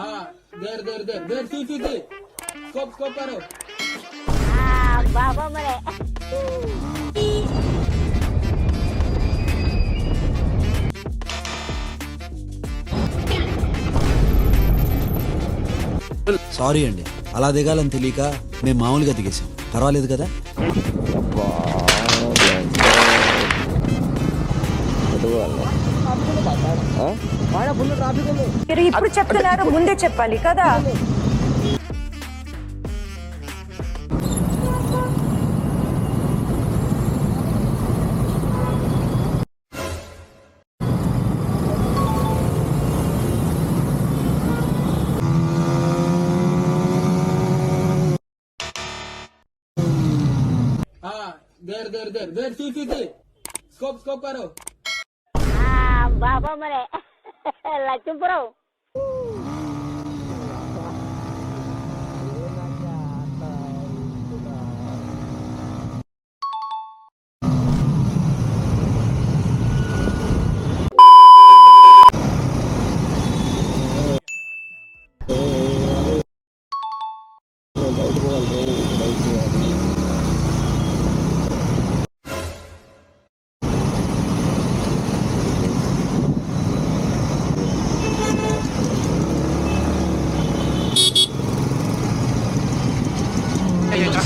हाँ देर देर देर देर सी scope scope करो। बाबा मरे సారీ అండి, అలా దిగాలని తెలియక మేము మామూలుగా దిగేసాం. పర్వాలేదు కదా? మీరు ఇప్పుడు చెప్తున్నారు, ముందే చెప్పాలి కదా. हाँ देर देर देर देर सी स्कोप स्कोप करो। बाबा मरे लक्ष्मीपुरम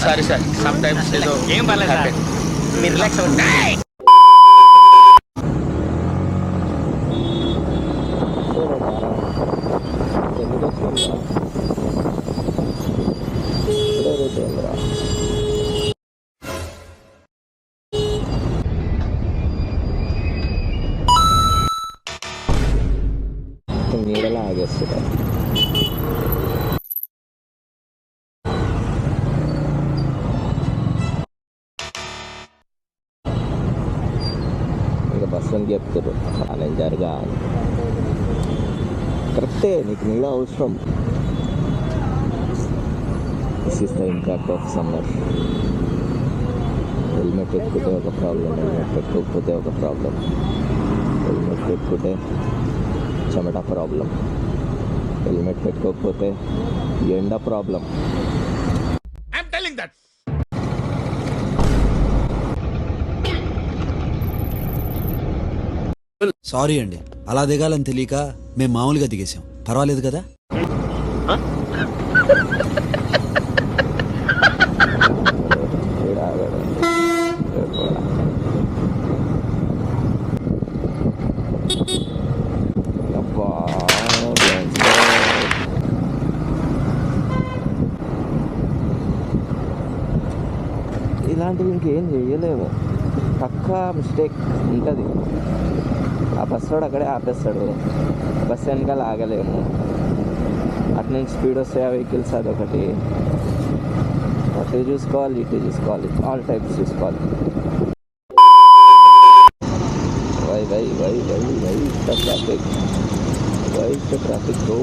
Sorry sir, sometimes ఏదో ఏం పర్లేదు సార్, మీరు రిలాక్స్ అవ్వండి. నీడలా ఆగేస్తుంది. ఇంకా బస్సు అని చెప్తారు నేను జరగా కరెక్టే, నీకు నీడ అవసరం. This is the impact of summer. Helmet పెట్టుకుంటే ఒక ప్రాబ్లం, హెల్మెట్ పెట్టుకోకపోతే ఒక ప్రాబ్లం. హెల్మెట్ పెట్టుకుంటే చెమట ప్రాబ్లం, హెల్మెట్ పెట్టుకోకపోతే ఎండ ప్రాబ్లం. సారీ అండి, అలా దిగాలని తెలియక మేము మామూలుగా దిగేసాం. పర్వాలేదు కదా? ఇలాంటివి ఇంకేం చేయలేము, పక్కా మిస్టేక్ ఉంటుంది. ఆ బస్ వాడు అక్కడే ఆపేస్తాడు, బస్ వెనకాల ఆగలేము. అటు నుంచి స్పీడ్ వస్తే ఆ వెహికల్స్ అదొకటి. అటు చూసుకోవాలి, ఇటు చూసుకోవాలి, ఆల్ టైప్స్ చూసుకోవాలి. Why why why why why traffic, why traffic go.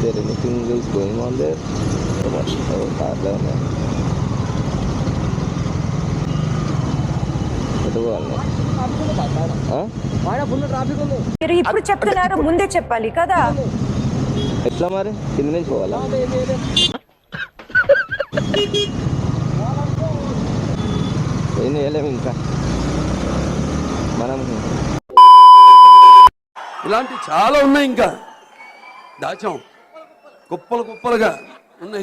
There anything is going on there? కార్లో ఉన్నాయి. మీరు ఇప్పుడు చెప్తున్నారు, ముందే చెప్పాలి కదా. ఎట్లా మరి, కింద నుంచి పోవాలా? ఏం చేయలేము ఇంకా మనం. ఇలాంటి చాలా ఉన్నాయి, ఇంకా దాచాం కుప్పలు కుప్పలుగా ఉన్నాయి.